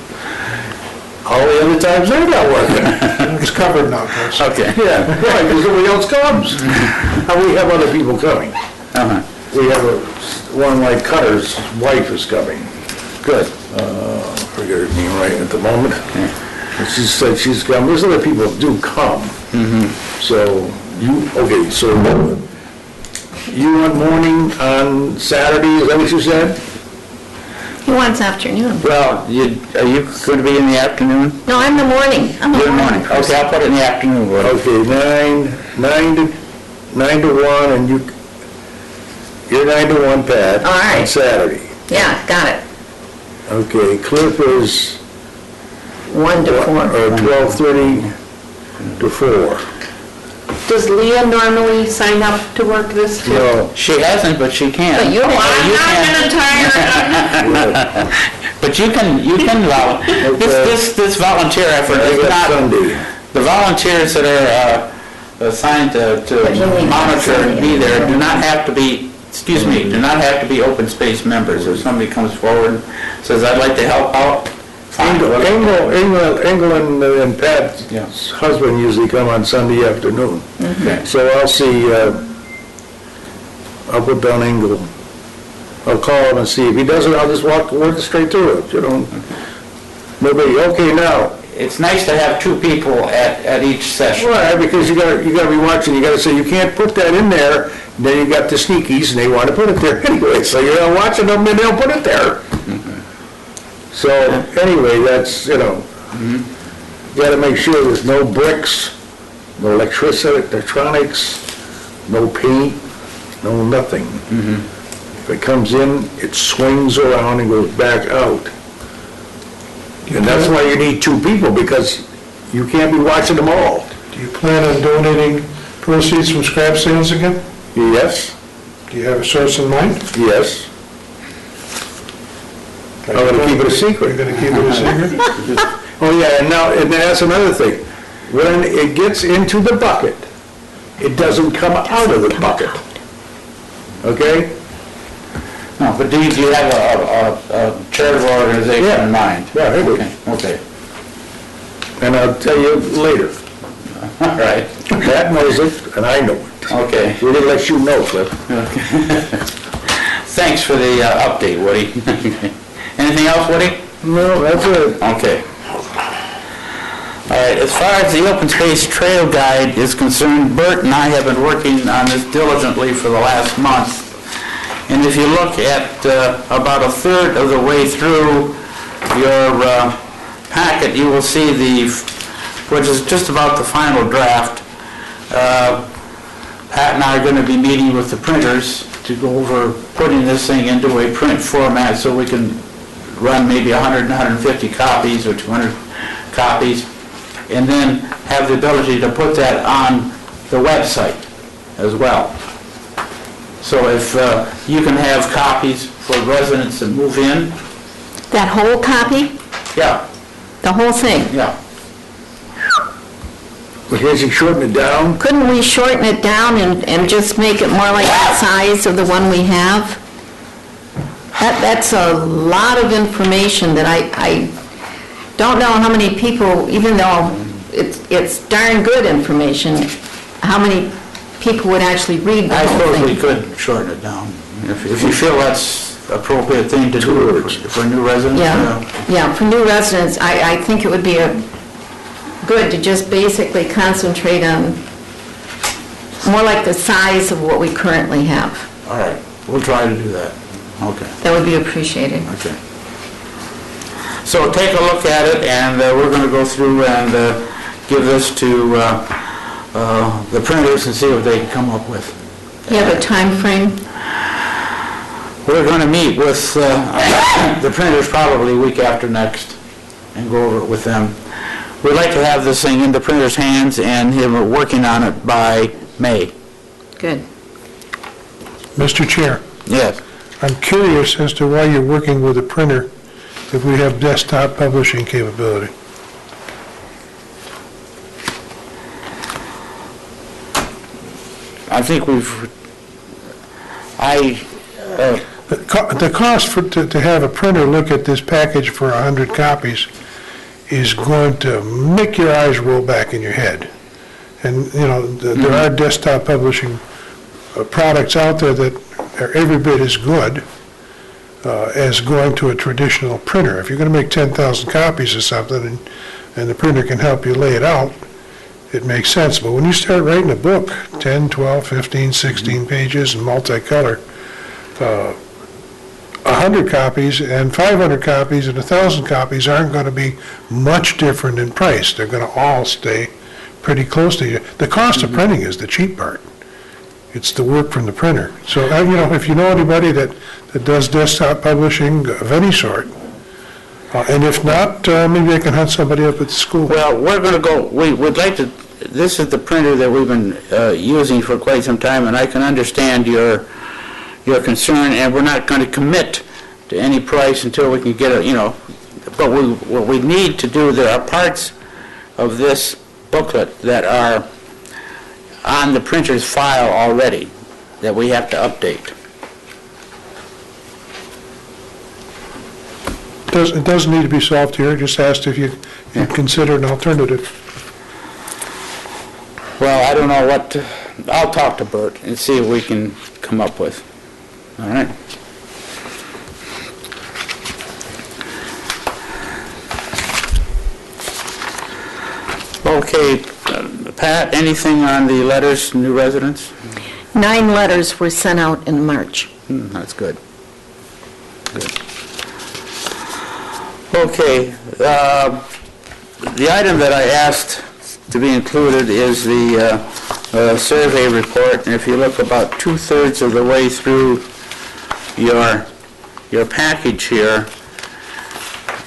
All the other times they're not working. It's covered now, guys. Okay. Yeah, right, because nobody else comes. And we have other people coming. Uh-huh. We have one like Cutter's wife is coming. Good. I forget her name right at the moment. And she said she's coming. There's other people that do come. So okay, so you want morning on Saturday, is that what you said? He wants afternoon. Well, are you going to be in the afternoon? No, I'm the morning. I'm Good the morning. Okay, I'll put it in the afternoon, Woody. Okay, 9 to 1, and you're 9 to 1, Pat. All right. On Saturday. Yeah, got it. Okay, Cliff is 1 to 4. 12:30 to 4. Does Leah normally sign up to work this too? No, She hasn't, but she can. But you Well, have. I'm You not can. gonna tire her. But you can this volunteer effort I is got not, Sunday. the volunteers that are assigned to But you need monitor and be Sunday. there do not have to be, do not have to be open space members. If somebody comes forward and says, I'd like to help out, fine. England and Pat's Yeah. husband usually come on Sunday afternoon. Okay. So I'll see, I'll put down Engel. I'll call him and see. If he doesn't, I'll just work straight through it, you know. Nobody, okay, now. It's nice to have two people at each session. Right, because you gotta be watching, you gotta say, you can't put that in there, then you got the sneakies, and they wanna put it there anyway, so you're watching them, and they'll put it there. So, anyway, that's, you know, you gotta make sure there's no bricks, no electronics, no paint, no nothing. If it comes in, it swings around and goes back out. And that's why you need two people, because you can't be watching them all. Do you plan on donating proceeds from scrap sales again? Yes, Do you have a source in mind? yes. I'm gonna keep it a secret. You're gonna keep it a secret? Oh, yeah, and now, and that's another thing. When it gets into the bucket, it doesn't come out of the bucket. Okay? No, but do you have a charitable organization Yeah. in mind? Yeah, I do. Okay, And I'll tell you later. all right, Pat knows it, and I know it. okay. We didn't let you know, Cliff. Thanks for the update, Woody. Anything else, Woody? No, that's it. Okay. All right, as far as the open space trail guide is concerned, Bert and I have been working on this diligently for the last month. And if you look at about a third of the way through your packet, you will see which is just about the final draft. Pat and I are going to be meeting with the printers to go over putting this thing into a print format so we can run maybe 100, 150 copies or 200 copies, and then have the ability to put that on the website as well. So if you can have copies for residents that move in, That whole copy? yeah, The whole thing? yeah. Because you shorten it down? Couldn't we shorten it down and just make it more like the size of the one we have? That's a lot of information that I don't know how many people, even though it's darn good information, how many people would actually read the I whole suppose we thing. could shorten it down, if you feel that's appropriate thing to do for new residents. Yeah, for new residents, I think it would be good to just basically concentrate on more like the size of what we currently have. All right, we'll try to do that. Okay. That would be appreciated. Okay. So take a look at it, and we're going to go through and give this to the printers and see what they can come up with. You have a time frame? We're going to meet with the printers probably week after next and go over it with them. We'd like to have this thing in the printer's hands and him working on it by May. Good. Mr. Chair, Yes. I'm curious as to why you're working with a printer if we have desktop publishing capability. I think The cost to have a printer look at this package for 100 copies is going to make your eyes roll back in your head. And, there are desktop publishing products out there that are every bit as good as going to a traditional printer. If you're going to make 10,000 copies of something and the printer can help you lay it out, it makes sense. But when you start writing a book, 10, 12, 15, 16 pages and multicolor, 100 copies and 500 copies and 1,000 copies aren't going to be much different in price. They're going to all stay pretty close to you. The cost of printing is the cheap part. It's the work from the printer. So, if you know anybody that does desktop publishing of any sort, and if not, maybe I can hunt somebody up at the school. Well, we're going to go, we would like to, this is the printer that we've been using for quite some time, and I can understand your concern, and we're not going to commit to any price until we can get it, but what we need to do, there are parts of this booklet that are on the printer's file already that we have to update. It doesn't need to be solved here, just asked if you'd consider an alternative. Well, I don't know I'll talk to Bert and see what we can come up with. All right? Okay, Pat, anything on the letters, new residents? 9 letters were sent out in March. That's good. Good. Okay, the item that I asked to be included is the survey report, and if you look about 2/3 of the way through your package here,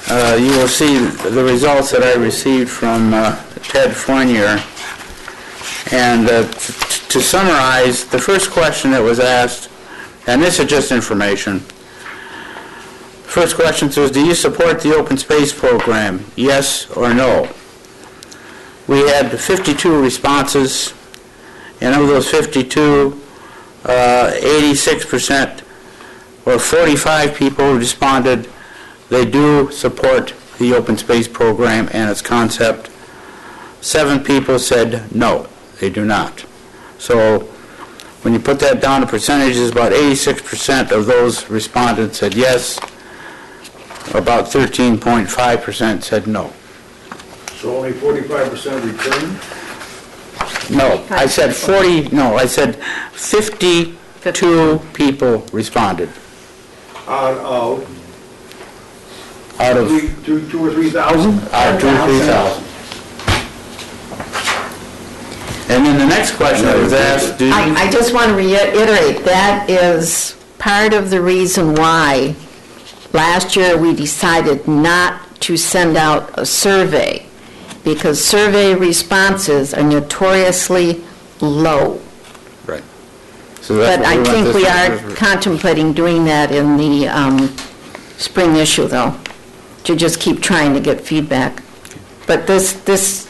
you will see the results that I received from Ted Fournier. And to summarize, the first question that was asked, and this is just information, first question says, do you support the open space program, yes or no? We had 52 responses, and of those 52, 86% or 45 people responded they do support the open space program and its concept. 7 people said no, they do not. So when you put that down to percentages, about 86% of those respondents said yes, about 13.5% said no. So only 45% returned? No, I said 52 people responded Out of out of 2 or 3,000? out of 2,000 or 3,000. And then the next question that was asked, I just want to reiterate, that is part of the reason why last year we decided not to send out a survey, because survey responses are notoriously low. Right. So that's But what I want think this we to- are contemplating doing that in the spring issue, though, to just keep trying to get feedback. But this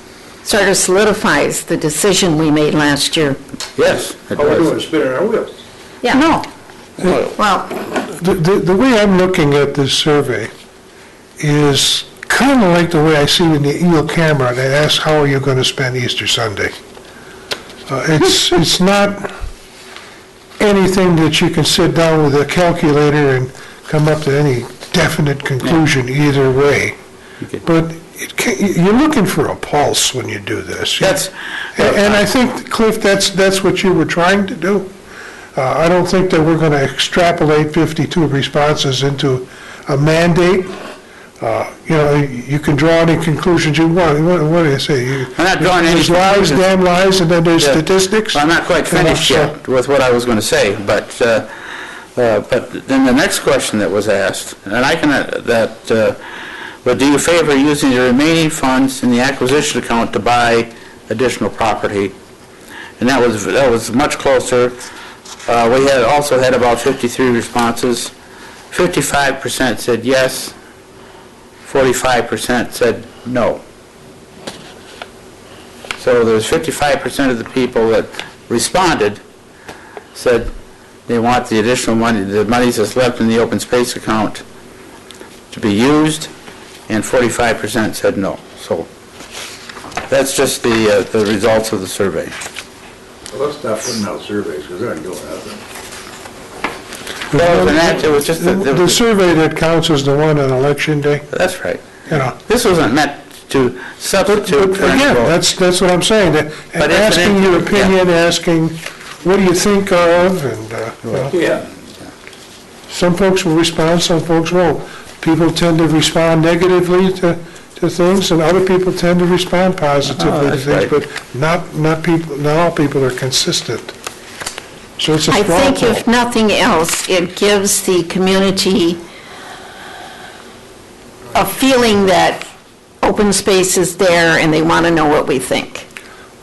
sort of solidifies the decision we made last year. Yes, it All we're doing does. is spinning our wheels. Yeah. No. Well, The way I'm looking at this survey is kind of like the way I see in the EO camera that asks, how are you going to spend Easter Sunday? It's not anything that you can sit down with a calculator and come up to any definite conclusion either way. Okay. But you're looking for a pulse when you do this. That's, And I think, Cliff, that's what you were trying to do. I don't think that we're going to extrapolate 52 responses into a mandate. You can draw any conclusions you want. What do you say? I'm not drawing any There's lies, conclusions. damn lies, and then there's Yeah. statistics. Well, I'm not quite finished so- yet with what I was going to say, but then the next question that was asked, and I can, but do you favor using the remaining funds in the acquisition account to buy additional property? And that was much closer. We also had about 53 responses. 55% said yes, 45% said no. So there's 55% of the people that responded said they want the additional money, the money that's left in the open space account to be used, and 45% said no. So that's just the results of the survey. Well, let's stop putting out surveys, because they're not doing nothing. Well, it was just The survey that counts is the one on Election Day, that's right. you know. This wasn't meant to substitute But for any again, vote. that's what I'm saying, that- But it's an asking your input, opinion, asking, what do you think of, and, Yeah. some folks will respond, some folks won't. People tend to respond negatively to things, and other people tend to respond positively to that's things, right. but not all people are consistent. So it's a I straw think poll. if nothing else, it gives the community a feeling that open space is there and they want to know what we think.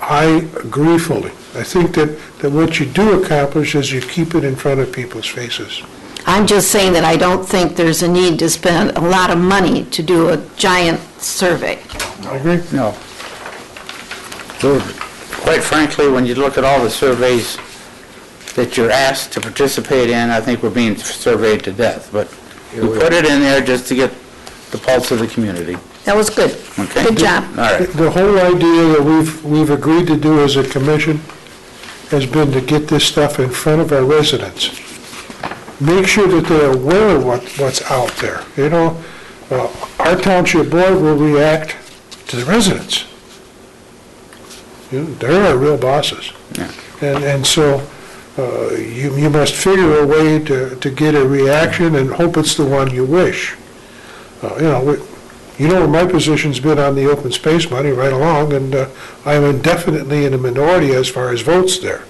I agree fully. I think that what you do accomplish is you keep it in front of people's faces. I'm just saying that I don't think there's a need to spend a lot of money to do a giant survey. I agree. No. So, quite frankly, when you look at all the surveys that you're asked to participate in, I think we're being surveyed to death. But we put it in there just to get the pulse of the community. That was good. Okay? Good job. All right. The whole idea that we've agreed to do as a commission has been to get this stuff in front of our residents. Make sure that they're aware of what's out there. You know, our township board will react to the residents. You know, they're our real bosses. Yeah. And so you must figure a way to get a reaction and hope it's the one you wish. You know where my position's been on the open space money right along, and I'm indefinitely in a minority as far as votes there.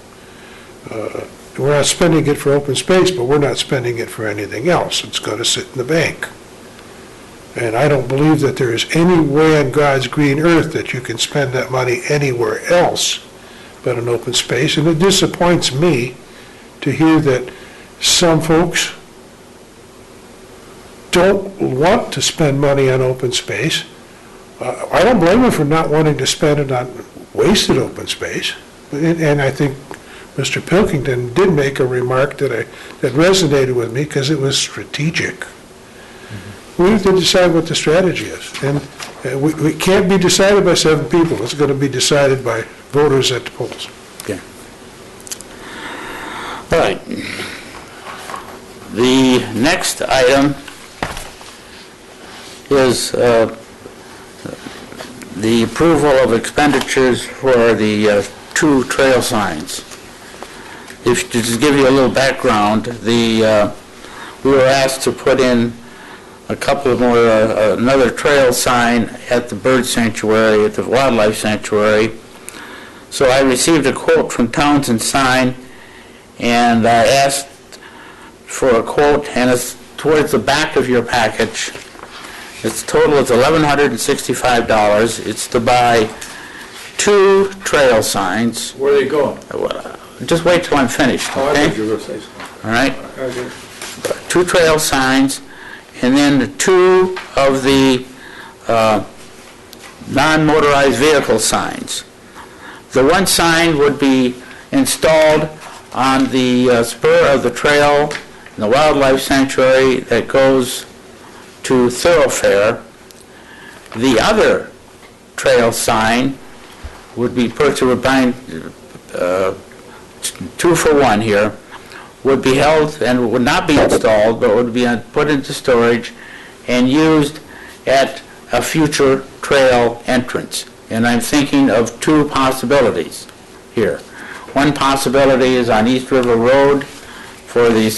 We're not spending it for open space, but we're not spending it for anything else. It's going to sit in the bank. And I don't believe that there is any way on God's green earth that you can spend that money anywhere else but in open space. And it disappoints me to hear that some folks don't want to spend money on open space. I don't blame them for not wanting to spend it on wasted open space. And I think Mr. Pilkington did make a remark that resonated with me because it was strategic. We have to decide what the strategy is. And we can't be decided by 7 people. It's going to be decided by voters at the polls. Okay. All right. The next item is the approval of expenditures for the 2 trail signs. If to just give you a little background, we were asked to put in a couple more, another trail sign at the bird sanctuary, at the wildlife sanctuary. So I received a quote from Townsend Sign, and I asked for a quote, and it's towards the back of your package. Its total is $1,165. It's to buy 2 trail signs. Where are they going? Just wait till I'm finished, Oh, I okay? thought you were going to say something. All right? Okay. 2 trail signs, and then 2 of the non-motorized vehicle signs. The one sign would be installed on the spur of the trail in the wildlife sanctuary that goes to Thoroughfare. The other trail sign would be purchased, we're buying 2 for 1 here, would be held and would not be installed, but would be put into storage and used at a future trail entrance. And I'm thinking of 2 possibilities here. One possibility is on East River Road for the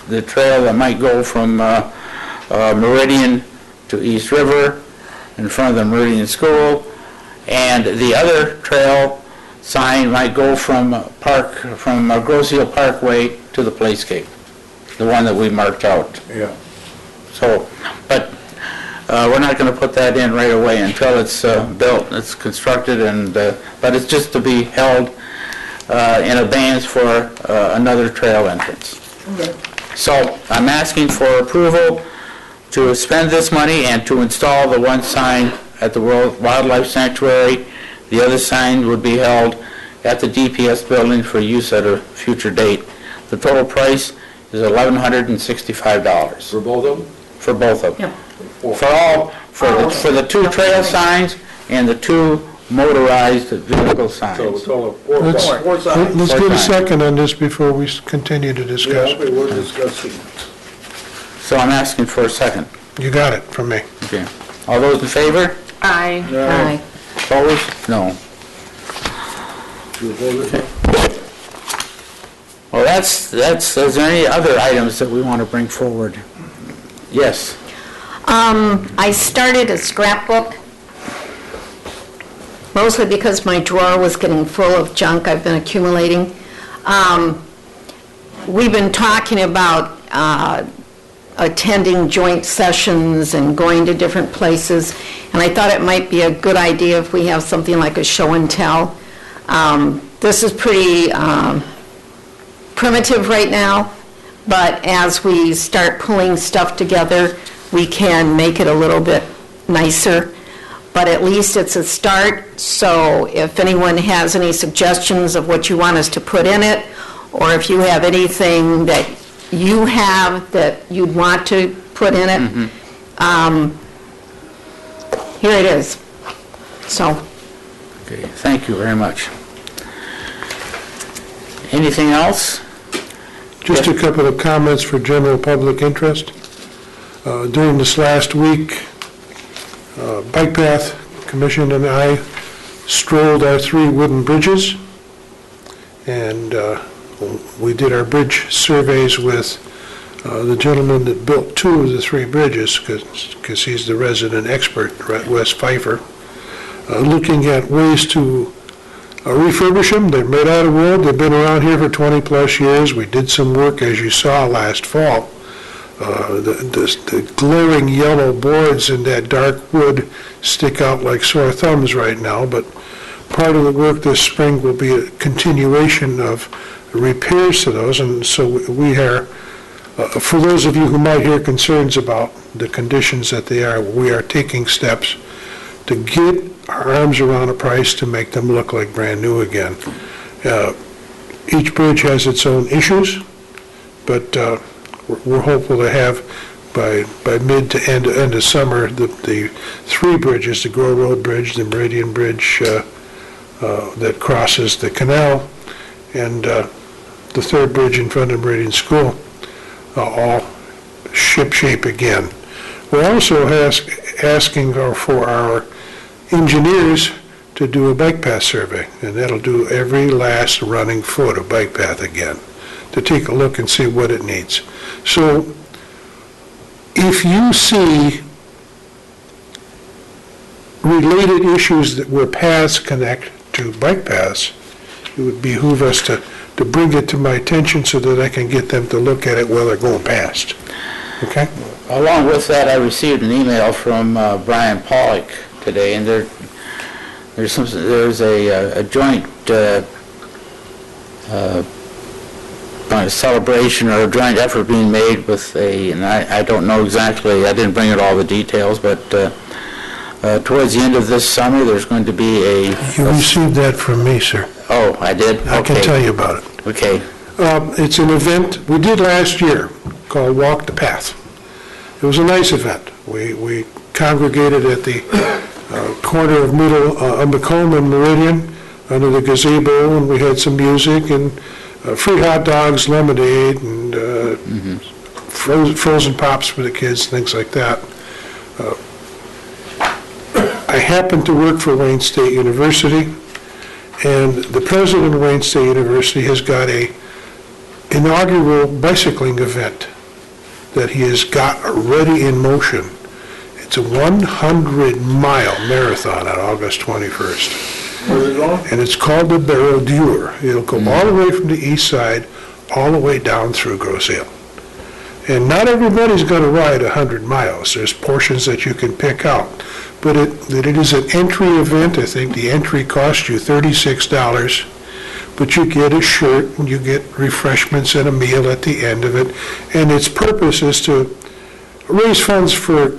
the trail that might go from Meridian to East River in front of the Meridian School, and the other trail sign might go from Grosse Ile Parkway to the Playscape, the one that we marked out. Yeah. So, but we're not going to put that in right away until it's built, it's constructed, and but it's just to be held in abeyance for another trail entrance. Okay. So I'm asking for approval to spend this money and to install the one sign at the Wildlife Sanctuary. The other sign would be held at the DPS building for use at a future date. The total price is $1,165. For both of them? For both of them. Yeah. For the 2 trail signs and the 2 motorized vehicle So a signs. total of 4 Let's signs. let's Four get a signs. second on this before we continue to discuss. Yeah, we were discussing. So I'm asking for a second. You got it from me. Okay. All those in favor? Aye. Aye. Opposed? No. You voted? Well, is there any other items that we want to bring forward? Yes. I started a scrapbook, mostly because my drawer was getting full of junk I've been accumulating. We've been talking about attending joint sessions and going to different places, and I thought it might be a good idea if we have something like a show and tell. This is pretty primitive right now, but as we start pulling stuff together, we can make it a little bit nicer. But at least it's a start, so if anyone has any suggestions of what you want us to put in it, or if you have anything that you have that you'd want to put in it, here it is. So, Okay, thank you very much. Anything else? Just a couple of comments for general public interest. During this last week, Bike Path Commission and I strolled our 3 wooden bridges, and we did our bridge surveys with the gentleman that built 2 of the 3 bridges, because he's the resident expert, Wes Pfeiffer, looking at ways to refurbish them. They're made out of wood. They've been around here for 20-plus years. We did some work, as you saw last fall. The glaring yellow boards in that dark wood stick out like sore thumbs right now, but part of the work this spring will be a continuation of repairs to those, and so we are, for those of you who might hear concerns about the conditions that they are, we are taking steps to get our arms around a price to make them look like brand new again. Each bridge has its own issues, but we're hopeful to have by mid to end of summer the 3 bridges, the Grove Road Bridge, the Meridian Bridge that crosses the canal, and the 3rd bridge in front of Meridian School, all ship-shape again. We're also asking for our engineers to do a bike path survey, and that'll do every last running foot of bike path again, to take a look and see what it needs. So if you see related issues that where paths connect to bike paths, it would behoove us to bring it to my attention so that I can get them to look at it while they're going past. Okay? Along with that, I received an email from Brian Pollock today, and there's a joint celebration or a joint effort being made with and I don't know exactly, I didn't bring it all the details, but towards the end of this summer, there's going to be You received that from me, sir. Oh, I did? I can Okay. tell you about it. Okay. It's an event we did last year called Walk the Path. It was a nice event. We congregated at the corner of Macomb and Meridian under the gazebo, and we had some music and free hot dogs, lemonade, and frozen pops for the kids, things like that. I happen to work for Wayne State University, and the president of Wayne State University has got a inaugural bicycling event that he has got already in motion. It's a 100-mile marathon on August 21st. Where's it going? And it's called the Barrow Dure. It'll go all the way from the east side, all the way down through Grosse Hill. And not everybody's going to ride 100 miles. There's portions that you can pick out. But it is an entry event. I think the entry costs you $36, but you get a shirt and you get refreshments and a meal at the end of it. And its purpose is to raise funds for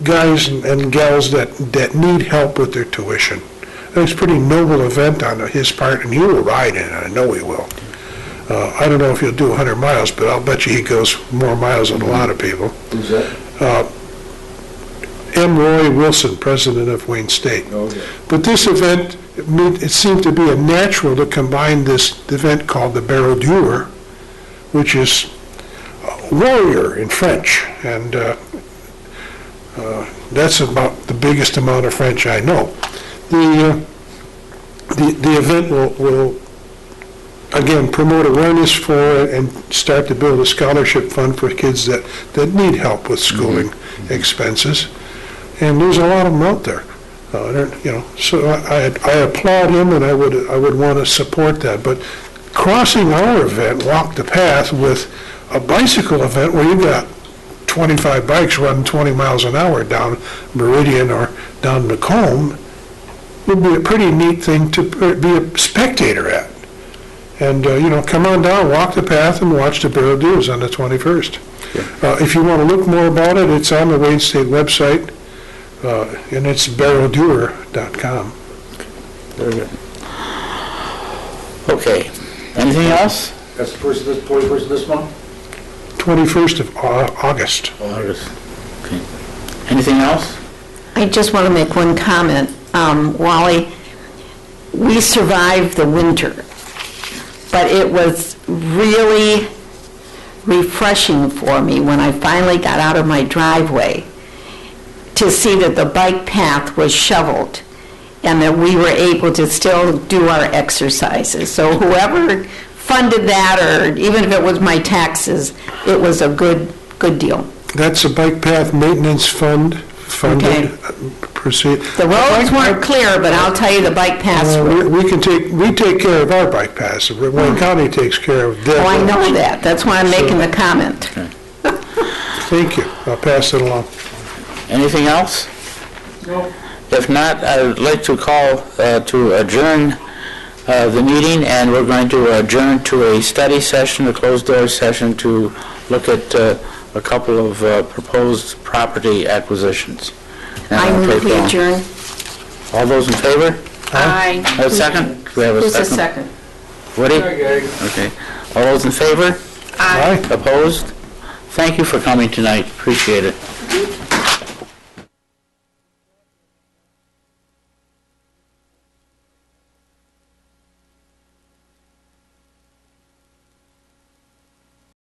guys and gals that need help with their tuition. And it's a pretty noble event on his part, and he will ride in it. I know he will. I don't know if he'll do 100 miles, but I'll bet you he goes more miles than a lot of people. Who's that? M. Roy Wilson, president of Wayne State. Okay. But this event, it seemed to be a natural to combine this event called the Barrow Dure, which is warrior in French, and that's about the biggest amount of French I know. The event will again promote awareness for it and start to build a scholarship fund for kids that need help with schooling expenses. And there's a lot of them out there, So I applaud him, and I would want to support that. But crossing our event, Walk the Path, with a bicycle event where you got 25 bikes running 20 miles an hour down Meridian or down Macomb, would be a pretty neat thing to be a spectator at. And come on down, walk the path, and watch the Barrow Dures on the 21st. If you want to look more about it, it's on the Wayne State website. And it's barrowdure.com. Very good. Okay. Anything else? That's the 21st of this month? 21st of August. August. Okay. Anything else? I just want to make one comment. Wally, we survived the winter, but it was really refreshing for me when I finally got out of my driveway to see that the bike path was shoveled and that we were able to still do our exercises. So whoever funded that, or even if it was my taxes, it was a good deal. That's a bike path maintenance fund funded. Proceed. The roads weren't clear, but I'll tell you the bike paths were. We take care of our bike paths. Wayne County takes care of their. Oh, I know that. That's why I'm making the comment. Thank you. I'll pass it along. Anything else? No. If not, I would like to call to adjourn the meeting, and we're going to adjourn to a study session, a closed-door session, to look at a couple of proposed property acquisitions. And I I'll move take we all. adjourn. All those in favor? Aye. A second? Do we have a Who's the second? second? Woody? Okay. Okay. All those in favor? Aye. Opposed? Thank you for coming tonight. Appreciate it.